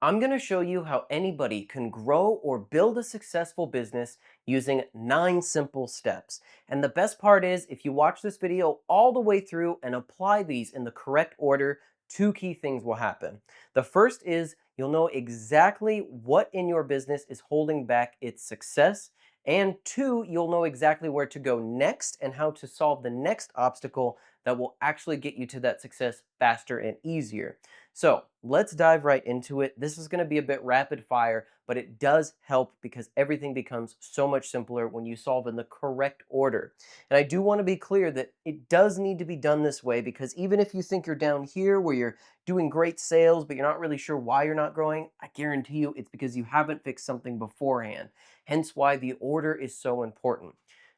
I'm going to show you how anybody can grow or build a successful business using 9 simple steps. And the best part is, if you watch this video all the way through and apply these in the correct order, two key things will happen. The first is you'll know exactly what in your business is holding back its success. And two, you'll know exactly where to go next and how to solve the next obstacle that will actually get you to that success faster and easier. So let's dive right into it. This is going to be a bit rapid fire, but it does help because everything becomes so much simpler when you solve in the correct order. And I do want to be clear that it does need to be done this way, because even if you think you're down here where you're doing great sales, but you're not really sure why you're not growing, I guarantee you it's because you haven't fixed something beforehand. Hence why the order is so important.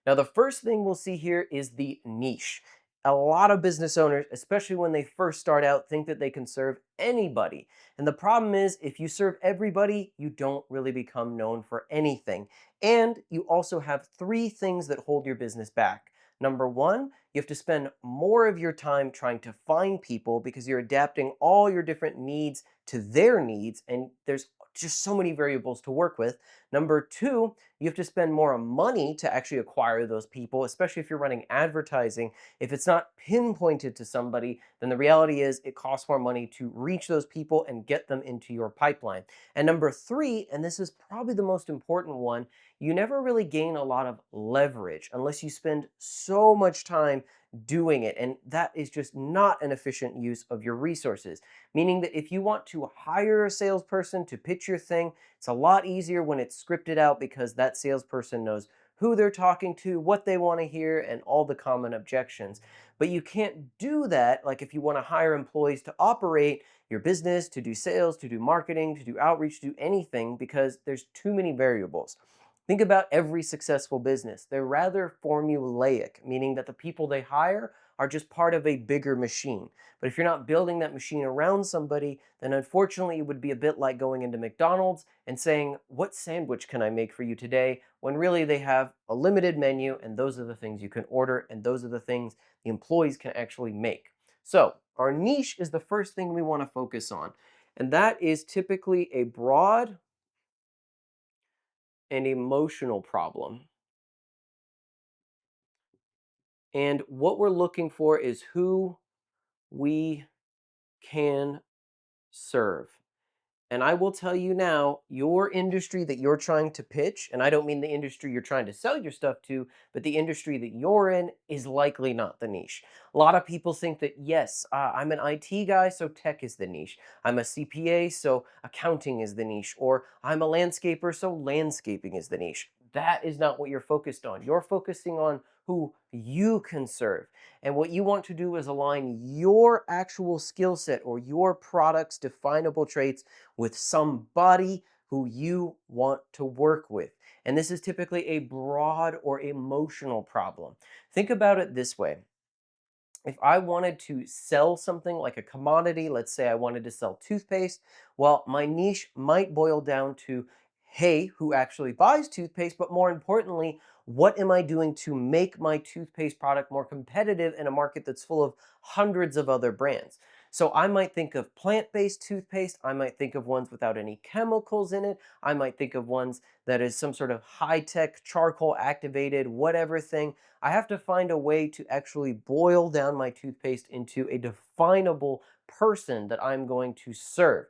Now, the first thing we'll see here is the niche. A lot of business owners, especially when they first start out, think that they can serve anybody. And the problem is, if you serve everybody, you don't really become known for anything. And you also have three things that hold your business back. Number one, you have to spend more of your time trying to find people because you're adapting all your different needs to their needs, and there's just so many variables to work with. Number two, you have to spend more money to actually acquire those people, especially if you're running advertising. If it's not pinpointed to somebody, then the reality is it costs more money to reach those people and get them into your pipeline. And number three, and this is probably the most important one, you never really gain a lot of leverage unless you spend so much time doing it. And that is just not an efficient use of your resources. Meaning that if you want to hire a salesperson to pitch your thing, it's a lot easier when it's scripted out because that salesperson knows who they're talking to, what they want to hear, and all the common objections. But you can't do that, like if you want to hire employees to operate your business, to do sales, to do marketing, to do outreach, to do anything, because there's too many variables. Think about every successful business. They're rather formulaic, meaning that the people they hire are just part of a bigger machine. But if you're not building that machine around somebody, then unfortunately it would be a bit like going into McDonald's and saying, "What sandwich can I make for you today?" when really they have a limited menu, and those are the things you can order, and those are the things the employees can actually make. So, our niche is the first thing we want to focus on, and that is typically a broad and emotional problem. And what we're looking for is who we can serve. And I will tell you now, your industry that you're trying to pitch, and I don't mean the industry you're trying to sell your stuff to, but the industry that you're in is likely not the niche. A lot of people think that, yes, I'm an IT guy, so tech is the niche. I'm a CPA, so accounting is the niche. Or I'm a landscaper, so landscaping is the niche. That is not what you're focused on. You're focusing on who you can serve. And what you want to do is align your actual skill set or your product's definable traits with somebody who you want to work with. And this is typically a broad or emotional problem. Think about it this way. If I wanted to sell something like a commodity, let's say I wanted to sell toothpaste, well, my niche might boil down to, hey, who actually buys toothpaste? But more importantly, what am I doing to make my toothpaste product more competitive in a market that's full of hundreds of other brands? So I might think of plant-based toothpaste. I might think of ones without any chemicals in it. I might think of ones that is some sort of high-tech charcoal activated whatever thing. I have to find a way to actually boil down my toothpaste into a definable person that I'm going to serve.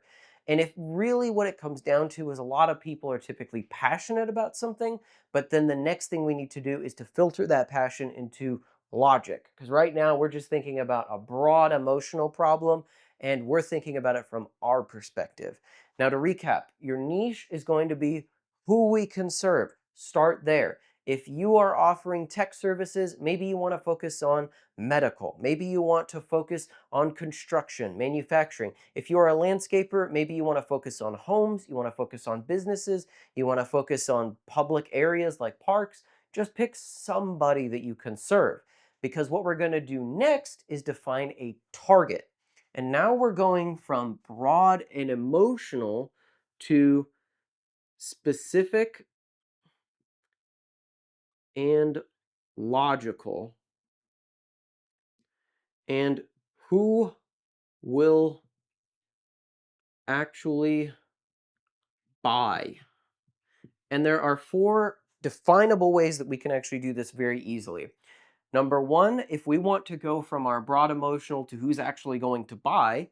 And if really what it comes down to is, a lot of people are typically passionate about something, but then the next thing we need to do is to filter that passion into logic. Because right now we're just thinking about a broad emotional problem, and we're thinking about it from our perspective. Now, to recap, your niche is going to be who we can serve. Start there. If you are offering tech services, maybe you want to focus on medical. Maybe you want to focus on construction, manufacturing. If you are a landscaper, maybe you want to focus on homes, you want to focus on businesses, you want to focus on public areas like parks. Just pick somebody that you can serve. Because what we're going to do next is define a target. And now we're going from broad and emotional to specific and logical. And who will actually buy. And there are four definable ways that we can actually do this very easily. Number one, if we want to go from our broad emotional to who's actually going to buy,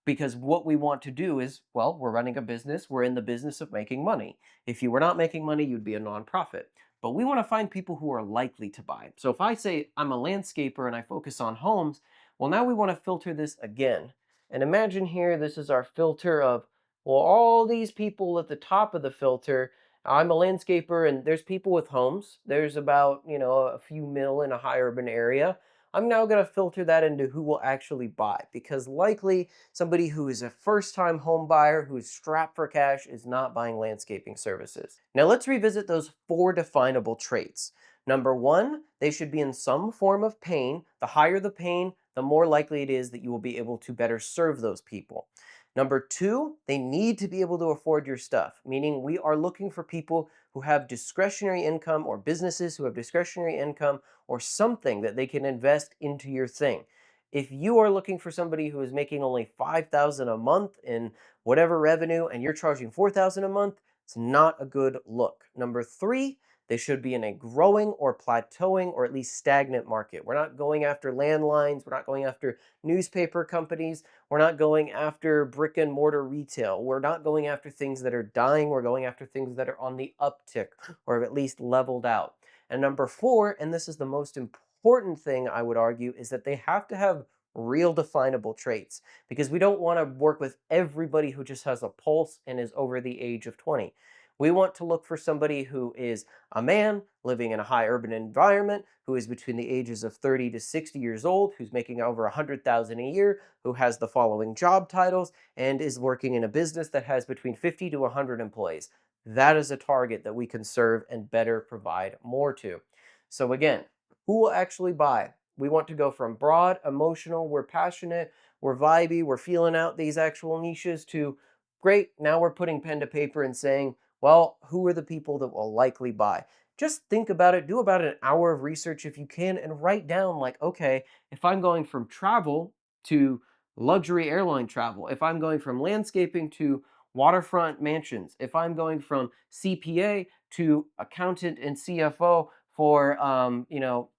because what we want to do is, well, we're running a business, we're in the business of making money. If you were not making money, you'd be a nonprofit. But we want to find people who are likely to buy. So if I say I'm a landscaper and I focus on homes, well, now we want to filter this again. And imagine here, this is our filter of, well, all these people at the top of the filter. I'm a landscaper and there's people with homes. There's about, a few mil in a high urban area. I'm now going to filter that into who will actually buy, because likely somebody who is a first time home buyer who is strapped for cash is not buying landscaping services. Now let's revisit those four definable traits. Number one, they should be in some form of pain. The higher the pain, the more likely it is that you will be able to better serve those people. Number two, they need to be able to afford your stuff, meaning we are looking for people who have discretionary income, or businesses who have discretionary income or something that they can invest into your thing. If you are looking for somebody who is making only 5,000 a month in whatever revenue and you're charging 4,000 a month, it's not a good look. Number three, they should be in a growing or plateauing or at least stagnant market. We're not going after landlines, we're not going after newspaper companies, we're not going after brick and mortar retail. We're not going after things that are dying, we're going after things that are on the uptick or have at least leveled out. And number four, and this is the most important thing I would argue, is that they have to have real definable traits, because we don't want to work with everybody who just has a pulse and is over the age of 20. We want to look for somebody who is a man living in a high urban environment, who is between the ages of 30 to 60 years old, who's making over 100,000 a year, who has the following job titles, and is working in a business that has between 50 to 100 employees. That is a target that we can serve and better provide more to. So again, who will actually buy? We want to go from broad, emotional, we're passionate, we're vibey, we're feeling out these actual niches, to great, now we're putting pen to paper and saying, well, who are the people that will likely buy? Just think about it, do about an hour of research if you can, and write down, like, okay, if I'm going from travel to luxury airline travel, if I'm going from landscaping to waterfront mansions, if I'm going from CPA to accountant and CFO for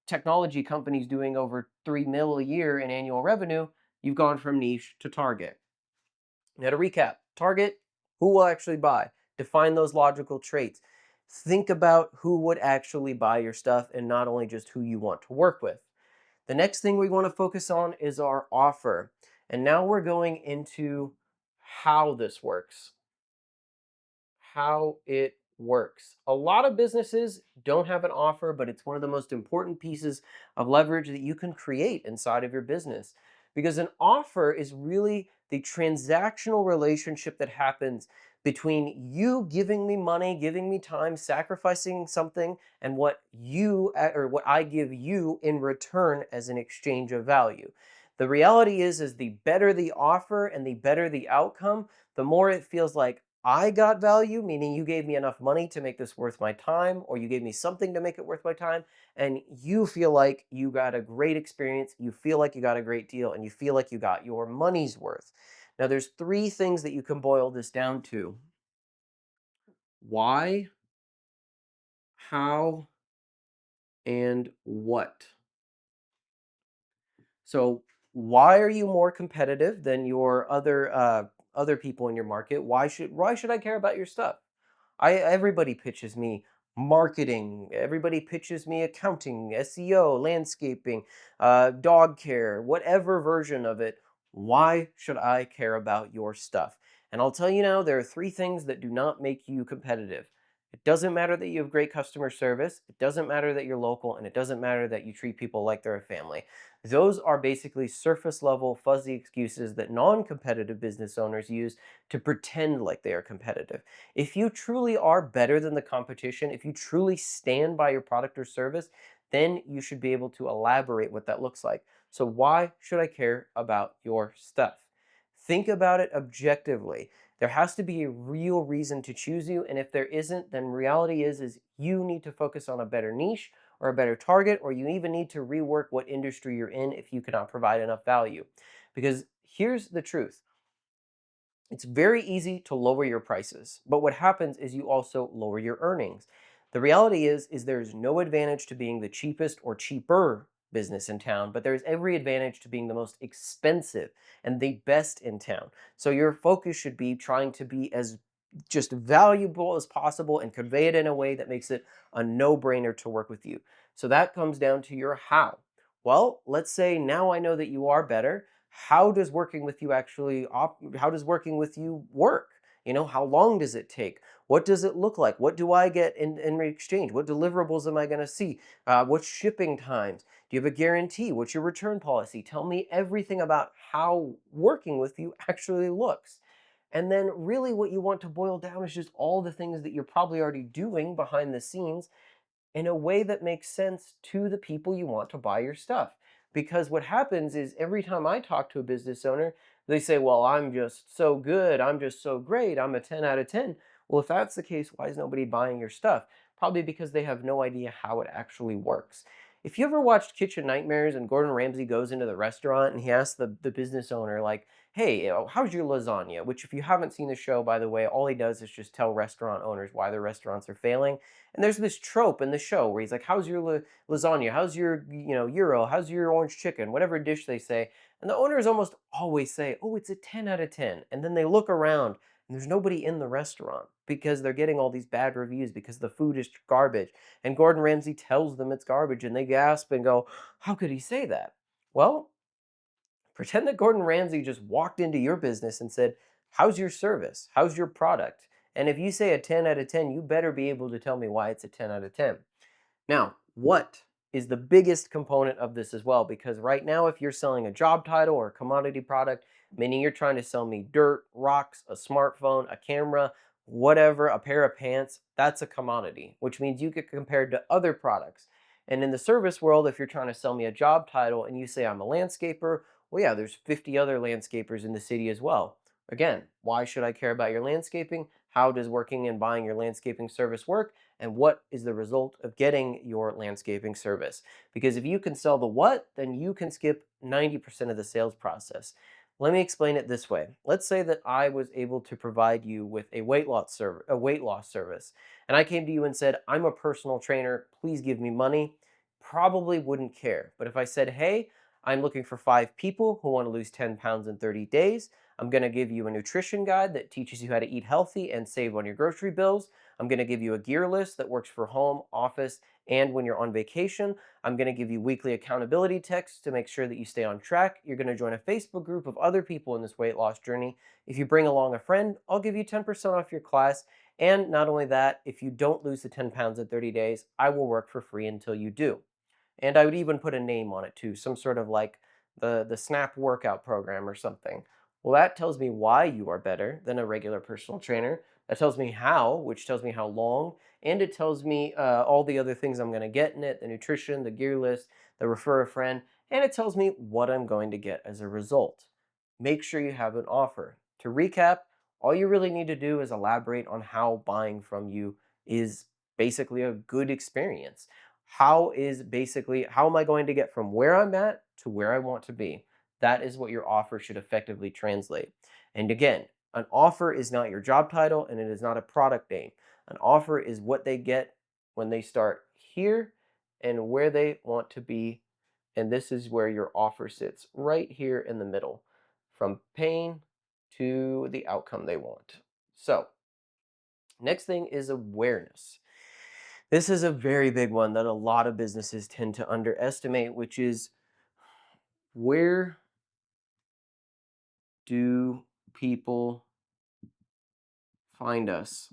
technology companies doing over 3 mil a year in annual revenue, you've gone from niche to target. Now to recap, target, who will actually buy? Define those logical traits. Think about who would actually buy your stuff and not only just who you want to work with. The next thing we want to focus on is our offer. And now we're going into how this works. How it works. A lot of businesses don't have an offer, but it's one of the most important pieces of leverage that you can create inside of your business. Because an offer is really the transactional relationship that happens between you giving me money, giving me time, sacrificing something, and what what I give you in return as an exchange of value. The reality is the better the offer and the better the outcome, the more it feels like I got value, meaning you gave me enough money to make this worth my time, or you gave me something to make it worth my time, and you feel like you got a great experience, you feel like you got a great deal, and you feel like you got your money's worth. Now, there's three things that you can boil this down to: why, how, and what. So, why are you more competitive than your other people in your market? Why should I care about your stuff? Everybody pitches me marketing, everybody pitches me accounting, SEO, landscaping, dog care, whatever version of it. Why should I care about your stuff? And I'll tell you now, there are three things that do not make you competitive. It doesn't matter that you have great customer service, it doesn't matter that you're local, and it doesn't matter that you treat people like they're a family. Those are basically surface level, fuzzy excuses that non competitive business owners use to pretend like they are competitive. If you truly are better than the competition, if you truly stand by your product or service, then you should be able to elaborate what that looks like. So, why should I care about your stuff? Think about it objectively. There has to be a real reason to choose you, and if there isn't, then reality is you need to focus on a better niche or a better target, or you even need to rework what industry you're in if you cannot provide enough value. Because here's the truth: It's very easy to lower your prices, but what happens is you also lower your earnings. The reality is there's no advantage to being the cheapest or cheaper business in town, but there's every advantage to being the most expensive and the best in town. So your focus should be trying to be as just valuable as possible and convey it in a way that makes it a no-brainer to work with you. So that comes down to your how. Well, let's say now I know that you are better. How does working with you how does working with you work? How long does it take? What does it look like? What do I get in exchange? What deliverables am I going to see? What shipping times? Do you have a guarantee? What's your return policy? Tell me everything about how working with you actually looks. And then, really, what you want to boil down is just all the things that you're probably already doing behind the scenes in a way that makes sense to the people you want to buy your stuff. Because what happens is every time I talk to a business owner, they say, well, I'm just so good. I'm just so great. I'm a 10 out of 10. Well, if that's the case, why is nobody buying your stuff? Probably because they have no idea how it actually works. If you ever watched Kitchen Nightmares and Gordon Ramsay goes into the restaurant and he asks the business owner, like, hey, how's your lasagna? Which, if you haven't seen the show, by the way, all he does is just tell restaurant owners why their restaurants are failing. And there's this trope in the show where he's like, "How's your lasagna? How's your gyro? How's your orange chicken? Whatever dish they say." And the owners almost always say, "Oh, it's a 10 out of 10." And then they look around and there's nobody in the restaurant because they're getting all these bad reviews because the food is garbage. And Gordon Ramsay tells them it's garbage and they gasp and go, "How could he say that?" Well, pretend that Gordon Ramsay just walked into your business and said, how's your service? How's your product? And if you say a 10 out of 10, you better be able to tell me why it's a 10 out of 10. Now, what is the biggest component of this as well? Because right now, if you're selling a job title or a commodity product, meaning you're trying to sell me dirt, rocks, a smartphone, a camera, whatever, a pair of pants, that's a commodity, which means you get compared to other products. And in the service world, if you're trying to sell me a job title and you say I'm a landscaper, well, yeah, there's 50 other landscapers in the city as well. Again, why should I care about your landscaping? How does working and buying your landscaping service work? And what is the result of getting your landscaping service? Because if you can sell the what, then you can skip 90% of the sales process. Let me explain it this way. Let's say that I was able to provide you with a weight loss service, and I came to you and said, "I'm a personal trainer, please give me money." Probably wouldn't care. But if I said, "Hey, I'm looking for 5 people who want to lose 10 pounds in 30 days. I'm going to give you a nutrition guide that teaches you how to eat healthy and save on your grocery bills. I'm going to give you a gear list that works for home, office, and when you're on vacation. I'm going to give you weekly accountability texts to make sure that you stay on track. You're going to join a Facebook group of other people in this weight loss journey. If you bring along a friend, I'll give you 10% off your class. And not only that, if you don't lose the 10 pounds in 30 days, I will work for free until you do." And I would even put a name on it too, some sort of like the Snap workout program or something. Well, that tells me why you are better than a regular personal trainer. That tells me how, which tells me how long, and it tells me all the other things I'm going to get in it, the nutrition, the gear list, the refer a friend, and it tells me what I'm going to get as a result. Make sure you have an offer. To recap, all you really need to do is elaborate on how buying from you is basically a good experience. How am I going to get from where I'm at to where I want to be? That is what your offer should effectively translate. And again, an offer is not your job title and it is not a product name. An offer is what they get when they start here and where they want to be. And this is where your offer sits, right here in the middle, from pain to the outcome they want. So, next thing is awareness. This is a very big one that a lot of businesses tend to underestimate, which is, where do people find us?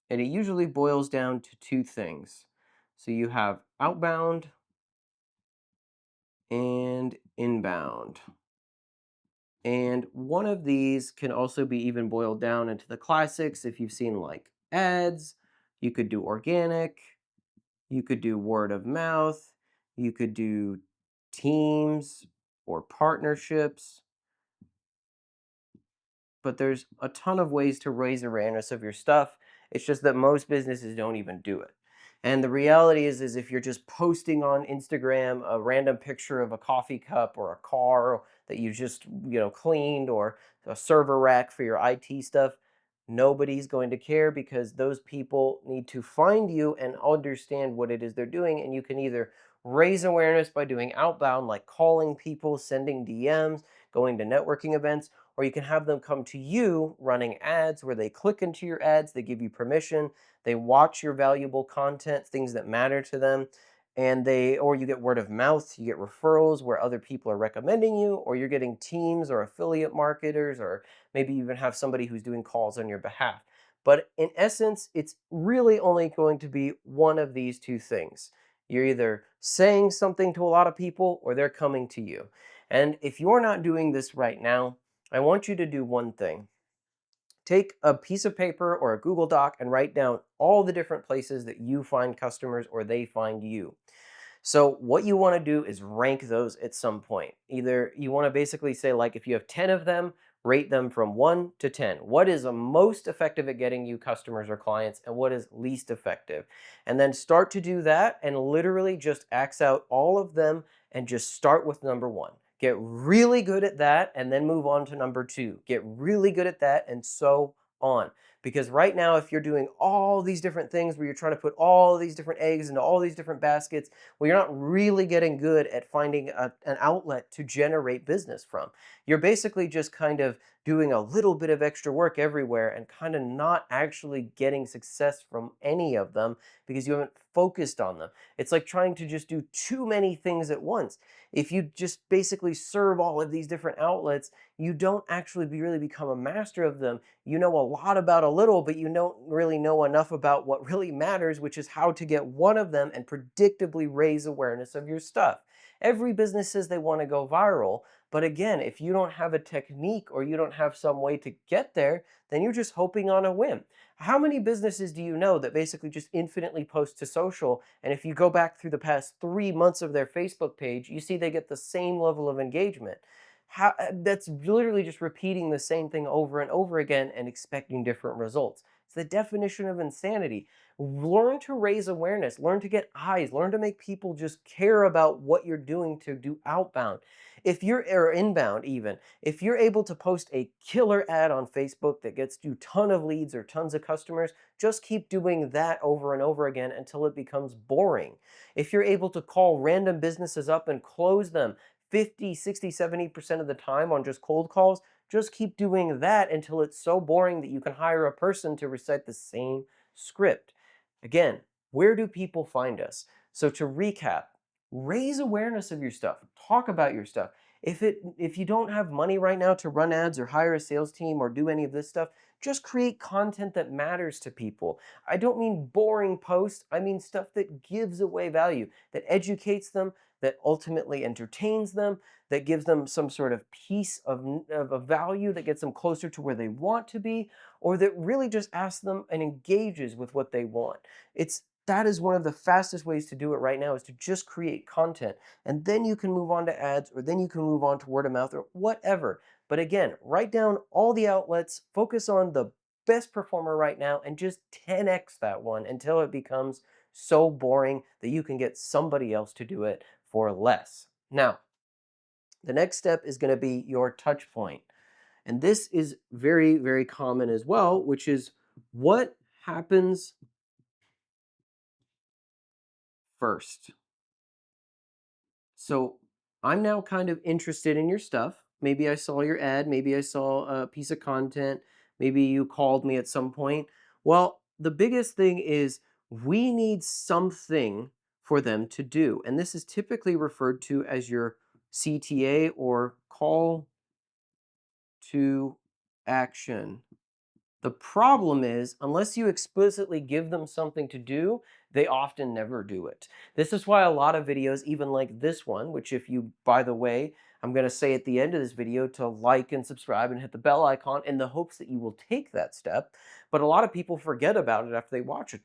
And it usually boils down to two things. So you have outbound and inbound. And one of these can also be even boiled down into the classics. If you've seen like ads, you could do organic, you could do word of mouth, you could do teams or partnerships. But there's a ton of ways to raise awareness of your stuff. It's just that most businesses don't even do it. And the reality is if you're just posting on Instagram a random picture of a coffee cup or a car that you just, cleaned, or a server rack for your IT stuff, nobody's going to care because those people need to find you and understand what it is they're doing. And you can either raise awareness by doing outbound, like calling people, sending DMs, going to networking events, or you can have them come to you running ads where they click into your ads, they give you permission, they watch your valuable content, things that matter to them, and or you get word of mouth, you get referrals where other people are recommending you, or you're getting teams or affiliate marketers, or maybe you even have somebody who's doing calls on your behalf. But in essence, it's really only going to be one of these two things. You're either saying something to a lot of people or they're coming to you. And if you're not doing this right now, I want you to do one thing. Take a piece of paper or a Google Doc and write down all the different places that you find customers or they find you. So what you want to do is rank those at some point. Either you want to basically say, like, if you have 10 of them, rate them from 1 to 10. What is the most effective at getting you customers or clients, and what is least effective? And then start to do that and literally just axe out all of them and just start with number 1. Get really good at that and then move on to number 2. Get really good at that, and so on. Because right now, if you're doing all these different things where you're trying to put all these different eggs into all these different baskets, well, you're not really getting good at finding an outlet to generate business from. You're basically just kind of doing a little bit of extra work everywhere and kind of not actually getting success from any of them because you haven't focused on them. It's like trying to just do too many things at once. If you just basically serve all of these different outlets, you don't actually really become a master of them. You know a lot about a little, but you don't really know enough about what really matters, which is how to get one of them and predictably raise awareness of your stuff. Every business says they want to go viral, but again, if you don't have a technique or you don't have some way to get there, then you're just hoping on a whim. How many businesses do you know that basically just infinitely post to social, and if you go back through the past 3 months of their Facebook page, you see they get the same level of engagement? That's literally just repeating the same thing over and over again and expecting different results. It's the definition of insanity. Learn to raise awareness, learn to get eyes, learn to make people just care about what you're doing to do outbound. If you're or inbound even, if you're able to post a killer ad on Facebook that gets you ton of leads or tons of customers, just keep doing that over and over again until it becomes boring. If you're able to call random businesses up and close them 50, 60, 70% of the time on just cold calls, just keep doing that until it's so boring that you can hire a person to recite the same script. Again, where do people find us? So to recap, raise awareness of your stuff. Talk about your stuff. If you don't have money right now to run ads or hire a sales team or do any of this stuff, just create content that matters to people. I don't mean boring posts. I mean stuff that gives away value, that educates them, that ultimately entertains them, that gives them some sort of piece of value that gets them closer to where they want to be, or that really just asks them and engages with what they want. That is one of the fastest ways to do it right now, is to just create content. And then you can move on to ads, or then you can move on to word of mouth or whatever. But again, write down all the outlets, focus on the best performer right now, and just 10x that one until it becomes so boring that you can get somebody else to do it for less. Now, the next step is going to be your touch point. And this is very, very common as well, which is what happens first. So I'm now kind of interested in your stuff. Maybe I saw your ad, maybe I saw a piece of content, maybe you called me at some point. Well, the biggest thing is we need something for them to do. And this is typically referred to as your CTA, or call to action. The problem is, unless you explicitly give them something to do, they often never do it. This is why a lot of videos, even like this one, which, if you, by the way, I'm going to say at the end of this video to like and subscribe and hit the bell icon in the hopes that you will take that step. But a lot of people forget about it after they watch a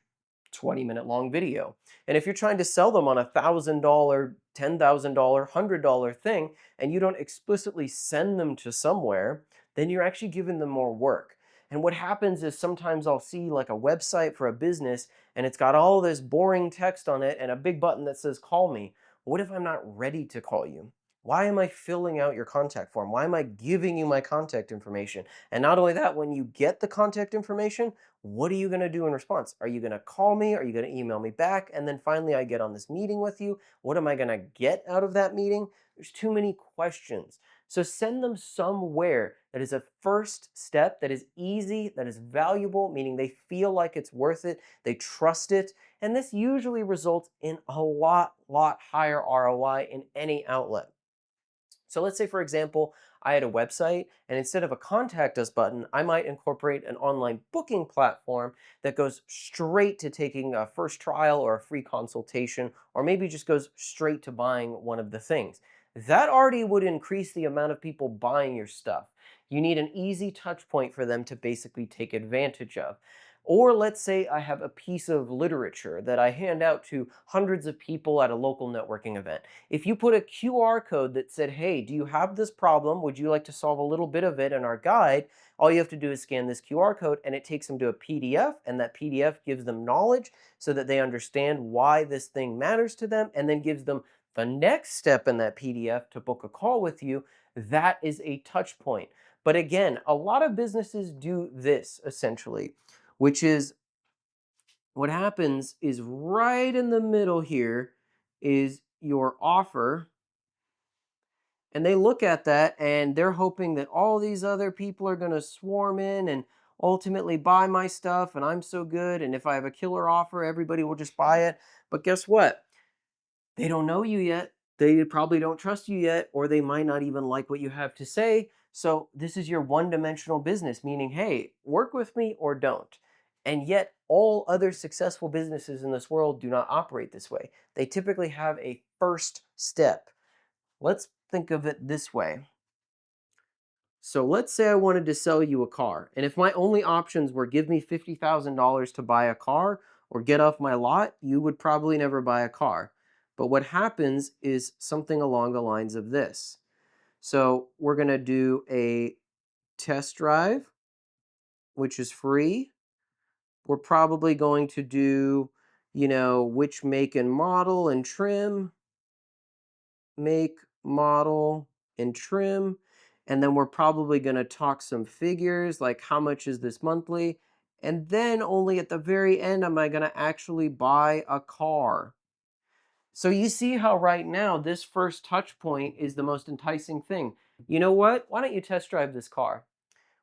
20-minute long video. And if you're trying to sell them on a $1,000, $10,000, $100 thing, and you don't explicitly send them to somewhere, then you're actually giving them more work. And what happens is sometimes I'll see like a website for a business and it's got all this boring text on it and a big button that says call me. What if I'm not ready to call you? Why am I filling out your contact form? Why am I giving you my contact information? And not only that, when you get the contact information, what are you going to do in response? Are you going to call me? Are you going to email me back? And then finally, I get on this meeting with you. What am I going to get out of that meeting? There's too many questions. So send them somewhere that is a first step, that is easy, that is valuable, meaning they feel like it's worth it, they trust it, and this usually results in a lot higher ROI in any outlet. So let's say, for example, I had a website, and instead of a contact us button, I might incorporate an online booking platform that goes straight to taking a first trial or a free consultation, or maybe just goes straight to buying one of the things. That already would increase the amount of people buying your stuff. You need an easy touch point for them to basically take advantage of. Or let's say I have a piece of literature that I hand out to hundreds of people at a local networking event. If you put a QR code that said, hey, do you have this problem? Would you like to solve a little bit of it in our guide? All you have to do is scan this QR code and it takes them to a PDF, and that PDF gives them knowledge so that they understand why this thing matters to them, and then gives them the next step in that PDF to book a call with you. That is a touch point. But again, a lot of businesses do this essentially, which is what happens is right in the middle here is your offer, and they look at that and they're hoping that all these other people are going to swarm in and ultimately buy my stuff, and I'm so good, and if I have a killer offer everybody will just buy it. But guess what? They don't know you yet. They probably don't trust you yet, or they might not even like what you have to say. So this is your one-dimensional business, meaning, hey, work with me or don't. And yet, all other successful businesses in this world do not operate this way. They typically have a first step. Let's think of it this way. So let's say I wanted to sell you a car, and if my only options were give me $50,000 to buy a car or get off my lot, you would probably never buy a car. But what happens is something along the lines of this. So we're going to do a test drive, which is free. We're probably going to do, which make and model and trim, make, model, and trim. And then we're probably going to talk some figures like how much is this monthly. And then only at the very end am I going to actually buy a car. So you see how right now this first touch point is the most enticing thing. You know what? Why don't you test drive this car?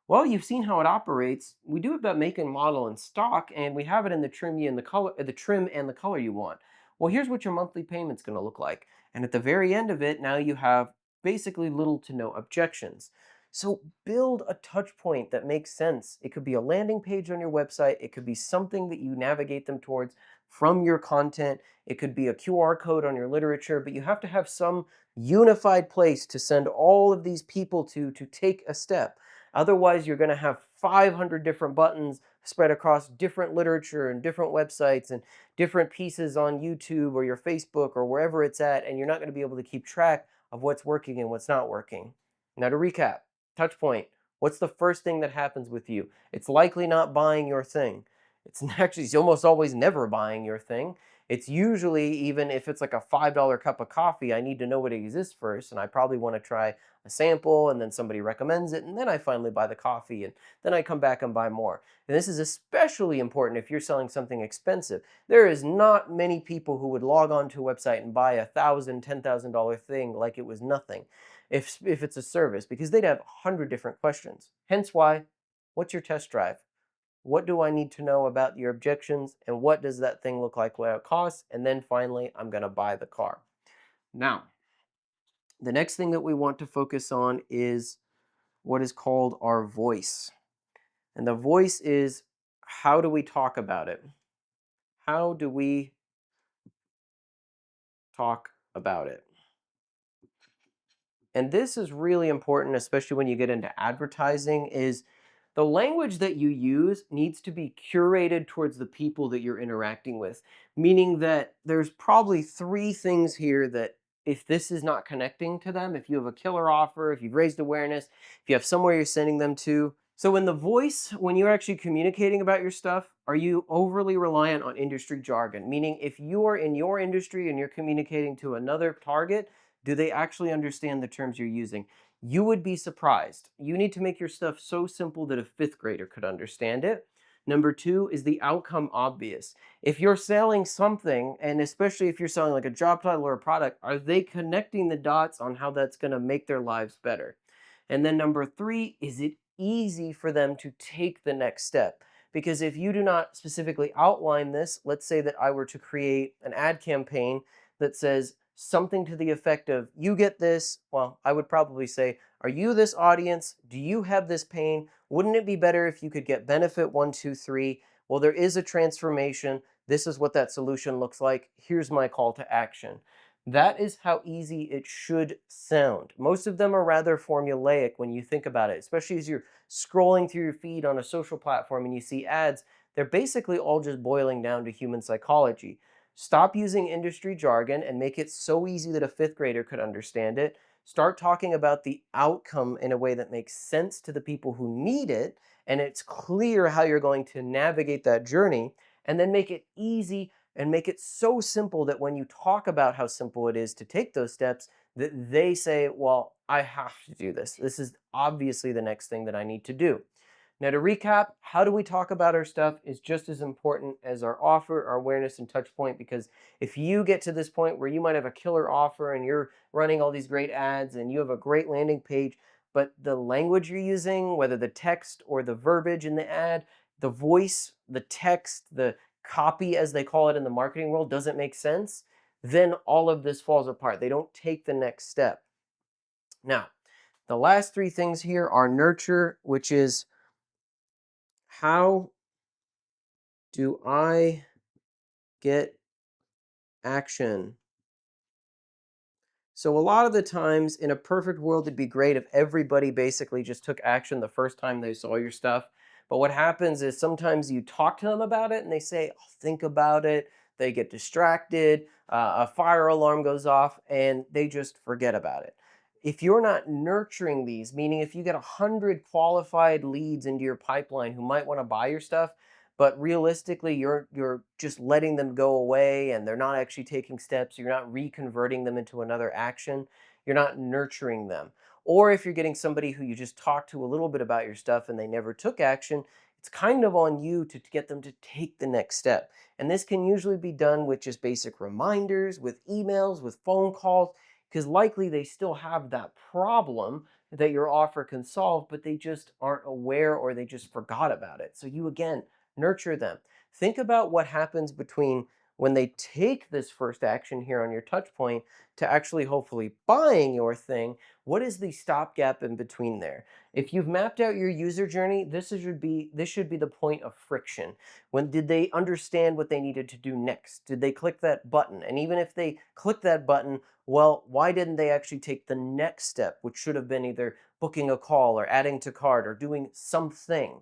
Well, you've seen how it operates. We do have that make and model in stock, and we have it in the trim and the color, the trim and the color you want. Well, here's what your monthly payment's going to look like. And at the very end of it, now you have basically little to no objections. So build a touch point that makes sense. It could be a landing page on your website. It could be something that you navigate them towards from your content. It could be a QR code on your literature, but you have to have some unified place to send all of these people to take a step. Otherwise, you're going to have 500 different buttons spread across different literature and different websites and different pieces on YouTube or your Facebook or wherever it's at, and you're not going to be able to keep track of what's working and what's not working. Now, to recap, Touchpoint, what's the first thing that happens with you? It's likely not buying your thing. It's almost always never buying your thing. It's usually, even if it's like a $5 cup of coffee, I need to know what exists first, and I probably want to try a sample, and then somebody recommends it, and then I finally buy the coffee, and then I come back and buy more. And this is especially important if you're selling something expensive. There is not many people who would log on to a website and buy $1,000, $10,000 thing like it was nothing if it's a service, because they'd have 100 different questions. Hence why, what's your test drive? What do I need to know about your objections, and what does that thing look like, what it costs? And then finally, I'm going to buy the car. Now, the next thing that we want to focus on is what is called our voice. And the voice is, how do we talk about it? How do we talk about it? And this is really important, especially when you get into advertising, is the language that you use needs to be curated towards the people that you're interacting with. Meaning that there's probably three things here that if this is not connecting to them, if you have a killer offer, if you've raised awareness, if you have somewhere you're sending them to. So in the voice, when you're actually communicating about your stuff, are you overly reliant on industry jargon? Meaning if you are in your industry and you're communicating to another target, Do they actually understand the terms you're using? You would be surprised. You need to make your stuff so simple that a fifth grader could understand it. Number two, is the outcome obvious? If you're selling something, and especially if you're selling like a job title or a product, are they connecting the dots on how that's going to make their lives better? And then number three, is it easy for them to take the next step? Because if you do not specifically outline this, let's say that I were to create an ad campaign that says something to the effect of, you get this. Well, I would probably say, are you this audience? Do you have this pain? Wouldn't it be better if you could get benefit one, two, three? Well, there is a transformation. This is what that solution looks like. Here's my call to action. That is how easy it should sound. Most of them are rather formulaic when you think about it, especially as you're scrolling through your feed on a social platform and you see ads. They're basically all just boiling down to human psychology. Stop using industry jargon and make it so easy that a fifth grader could understand it. Start talking about the outcome in a way that makes sense to the people who need it, and it's clear how you're going to navigate that journey, and then make it easy and make it so simple that when you talk about how simple it is to take those steps, that they say, well, I have to do this. This is obviously the next thing that I need to do. Now, to recap, how do we talk about our stuff is just as important as our offer, our awareness, and touch point. Because if you get to this point where you might have a killer offer and you're running all these great ads and you have a great landing page, but the language you're using, whether the text or the verbiage in the ad, the voice, the text, the copy, as they call it in the marketing world, doesn't make sense, then all of this falls apart. They don't take the next step. Now, the last three things here are nurture, which is, how do I get action? So a lot of the times in a perfect world, it'd be great if everybody basically just took action the first time they saw your stuff. But what happens is sometimes you talk to them about it and they say, "Oh, think about it." They get distracted, a fire alarm goes off, and they just forget about it. If you're not nurturing these, meaning if you get 100 qualified leads into your pipeline who might want to buy your stuff, but realistically you're just letting them go away and they're not actually taking steps, you're not reconverting them into another action, you're not nurturing them. Or if you're getting somebody who you just talked to a little bit about your stuff and they never took action, it's kind of on you to get them to take the next step. And this can usually be done with just basic reminders, with emails, with phone calls, because likely they still have that problem that your offer can solve, but they just aren't aware or they just forgot about it. So you, again, nurture them. Think about what happens between when they take this first action here on your touch point to actually hopefully buying your thing. What is the stopgap in between there? If you've mapped out your user journey, this should be the point of friction. When did they understand what they needed to do next? Did they click that button? And even if they click that button, well, why didn't they actually take the next step, which should have been either booking a call or adding to cart or doing something?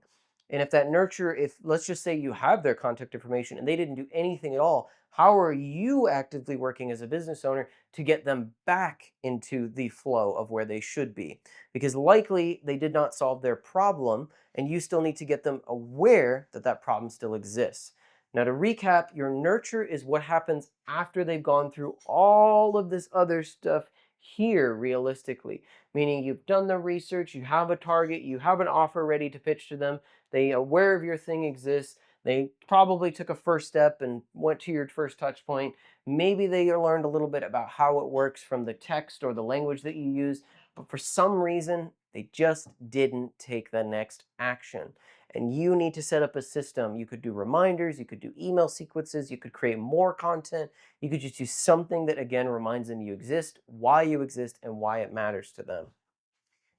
And if that nurture, if let's just say you have their contact information and they didn't do anything at all, how are you actively working as a business owner to get them back into the flow of where they should be? Because likely they did not solve their problem and you still need to get them aware that that problem still exists. Now, to recap, your nurture is what happens after they've gone through all of this other stuff here realistically, meaning you've done the research, you have a target, you have an offer ready to pitch to them, they aware of your thing exists. They probably took a first step and went to your first touch point. Maybe they learned a little bit about how it works from the text or the language that you use, but for some reason, they just didn't take the next action. And you need to set up a system. You could do reminders, you could do email sequences, you could create more content, you could just do something that again reminds them you exist, and why it matters to them.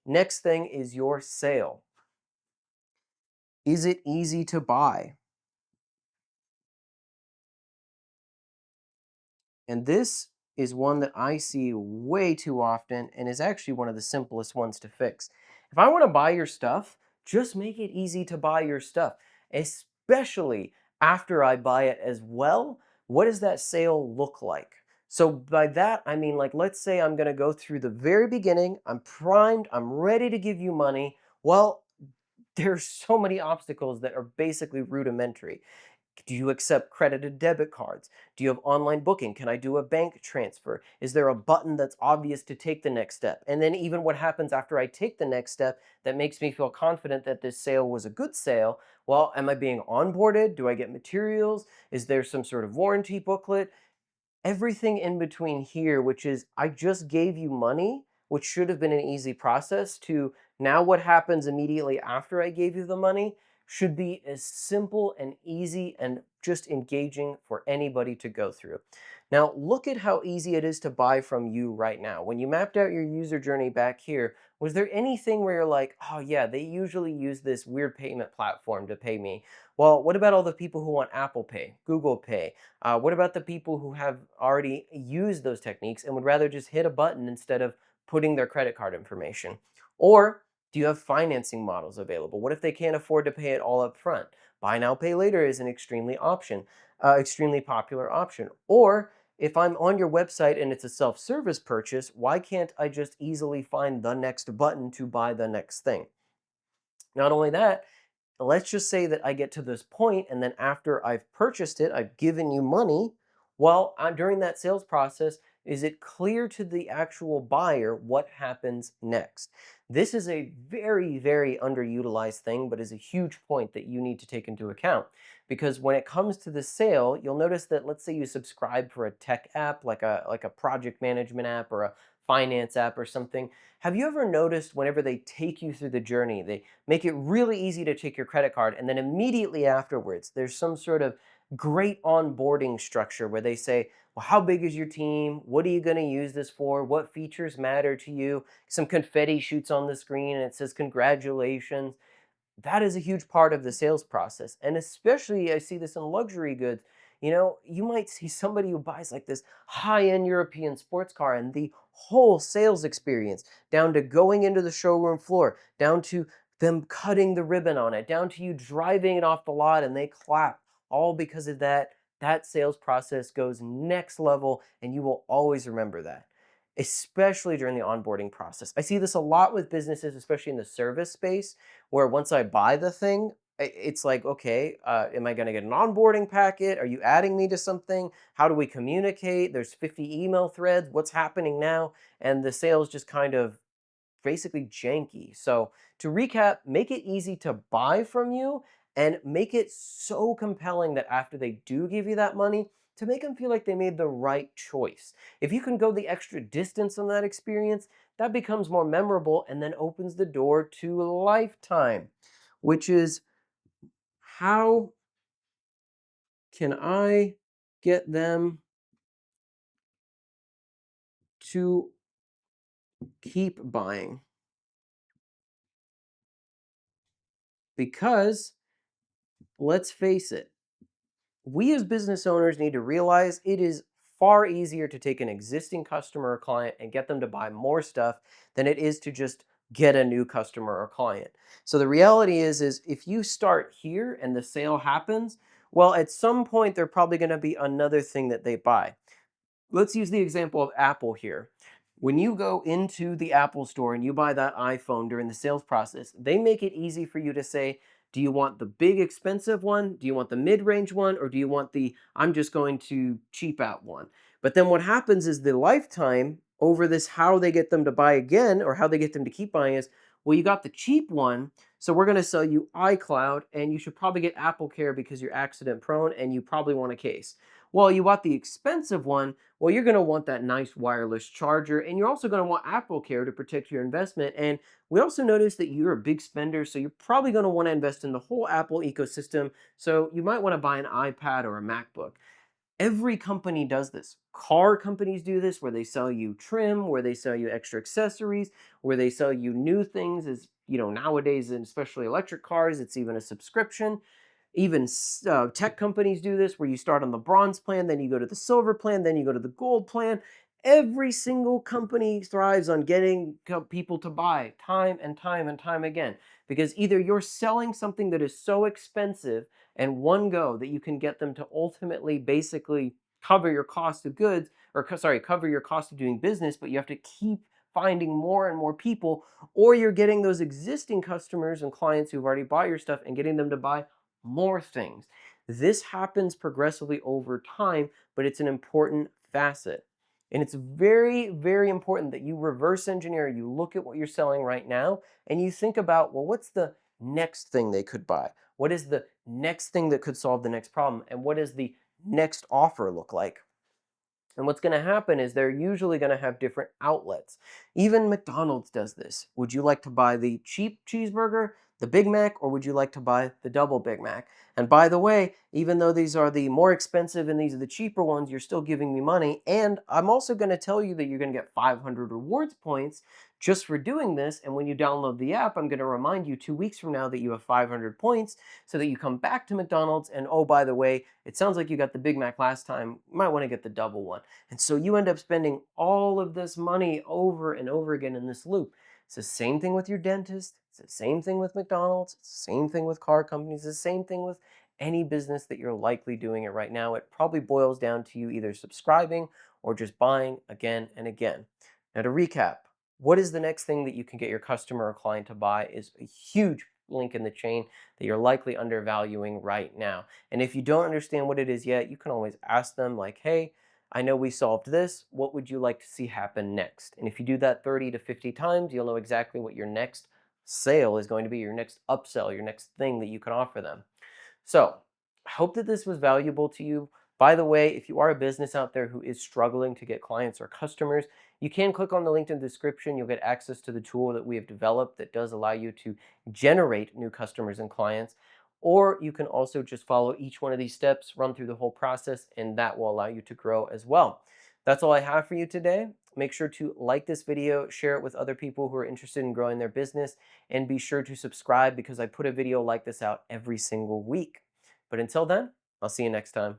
Next thing is your sale. Is it easy to buy? And this is one that I see way too often and is actually one of the simplest ones to fix. If I want to buy your stuff, just make it easy to buy your stuff, especially after I buy it as well. What does that sale look like? So by that, I mean, like, let's say I'm going to go through the very beginning. I'm primed. I'm ready to give you money. Well, there's so many obstacles that are basically rudimentary. Do you accept credited debit cards? Do you have online booking? Can I do a bank transfer? Is there a button that's obvious to take the next step? And then even what happens after I take the next step that makes me feel confident that this sale was a good sale? Well, am I being onboarded? Do I get materials? Is there some sort of warranty booklet? Everything in between here, which is I just gave you money, which should have been an easy process, to now what happens immediately after I gave you the money should be as simple and easy and just engaging for anybody to go through. Now, look at how easy it is to buy from you right now. When you mapped out your user journey back here, was there anything where you're like, oh yeah, they usually use this weird payment platform to pay me? Well, what about all the people who want Apple Pay, Google Pay? What about the people who have already used those techniques and would rather just hit a button instead of putting their credit card information? Or do you have financing models available? What if they can't afford to pay it all up front? Buy now, pay later is an extremely popular option. Or if I'm on your website and it's a self-service purchase, why can't I just easily find the next button to buy the next thing? Not only that, let's just say that I get to this point, and then after I've purchased it, I've given you money. Well, during that sales process, is it clear to the actual buyer what happens next? This is a very, very underutilized thing, but is a huge point that you need to take into account. Because when it comes to the sale, you'll notice that, let's say you subscribe for a tech app, like a project management app or a finance app or something. Have you ever noticed whenever they take you through the journey, they make it really easy to take your credit card, and then immediately afterwards, there's some sort of great onboarding structure where they say, well, how big is your team? What are you going to use this for? What features matter to you? Some confetti shoots on the screen and it says, congratulations. That is a huge part of the sales process. And especially, I see this in luxury goods. You might see somebody who buys like this high end European sports car, and the whole sales experience, down to going into the showroom floor, down to them cutting the ribbon on it, down to you driving it off the lot and they clap, all because of that. That sales process goes next level, and you will always remember that, especially during the onboarding process. I see this a lot with businesses, especially in the service space, where once I buy the thing, it's like, okay, am I going to get an onboarding packet? Are you adding me to something? How do we communicate? There's 50 email threads. What's happening now? And the sales just kind of basically janky. So to recap, make it easy to buy from you and make it so compelling that after they do give you that money, to make them feel like they made the right choice. If you can go the extra distance on that experience, that becomes more memorable and then opens the door to a lifetime, which is, how can I get them to keep buying? Because let's face it, we as business owners need to realize it is far easier to take an existing customer or client and get them to buy more stuff than it is to just get a new customer or client. So the reality is if you start here and the sale happens, well, at some point they're probably going to be another thing that they buy. Let's use the example of Apple here. When you go into the Apple store and you buy that iPhone during the sales process, they make it easy for you to say, do you want the big expensive one? Do you want the mid-range one? Or do you want the, I'm just going to cheap out one? But then what happens is the lifetime over this, how they get them to buy again or how they get them to keep buying is, well, you got the cheap one, so we're going to sell you iCloud, and you should probably get Apple Care because you're accident prone and you probably want a case. Well, you want the expensive one, well, you're going to want that nice wireless charger, and you're also going to want Apple Care to protect your investment. And we also noticed that you're a big spender, so you're probably going to want to invest in the whole Apple ecosystem. So you might want to buy an iPad or a MacBook. Every company does this. Car companies do this, where they sell you trim, where they sell you extra accessories, where they sell you new things. As you know, nowadays, and especially electric cars, it's even a subscription. Even tech companies do this, where you start on the bronze plan, then you go to the silver plan, then you go to the gold plan. Every single company thrives on getting people to buy time and time and time again. Because either you're selling something that is so expensive and one go that you can get them to ultimately basically cover your cost of goods, or cover your cost of doing business, but you have to keep finding more and more people, or you're getting those existing customers and clients who've already bought your stuff and getting them to buy more things. This happens progressively over time, but it's an important facet. And it's very, very important that you reverse engineer. You look at what you're selling right now and you think about, well, what's the next thing they could buy? What is the next thing that could solve the next problem? And what does the next offer look like? And what's going to happen is they're usually going to have different outlets. Even McDonald's does this. Would you like to buy the cheap cheeseburger, the Big Mac, or would you like to buy the double Big Mac? And by the way, even though these are the more expensive and these are the cheaper ones, you're still giving me money. And I'm also going to tell you that you're going to get 500 rewards points just for doing this. And when you download the app, I'm going to remind you 2 weeks from now that you have 500 points so that you come back to McDonald's. And oh, by the way, it sounds like you got the Big Mac last time. You might want to get the double one. And so you end up spending all of this money over and over again in this loop. It's the same thing with your dentist. It's the same thing with McDonald's. It's the same thing with car companies. It's the same thing with any business that you're likely doing it right now. It probably boils down to you either subscribing or just buying again and again. Now, to recap, what is the next thing that you can get your customer or client to buy is a huge link in the chain that you're likely undervaluing right now. And if you don't understand what it is yet, you can always ask them, like, hey, I know we solved this. What would you like to see happen next? And if you do that 30 to 50 times, you'll know exactly what your next sale is going to be, your next upsell, your next thing that you can offer them. So I hope that this was valuable to you. By the way, if you are a business out there who is struggling to get clients or customers, you can click on the link in the description. You'll get access to the tool that we have developed that does allow you to generate new customers and clients. Or you can also just follow each one of these steps, run through the whole process, and that will allow you to grow as well. That's all I have for you today. Make sure to like this video, share it with other people who are interested in growing their business, and be sure to subscribe because I put a video like this out every single week. But until then, I'll see you next time.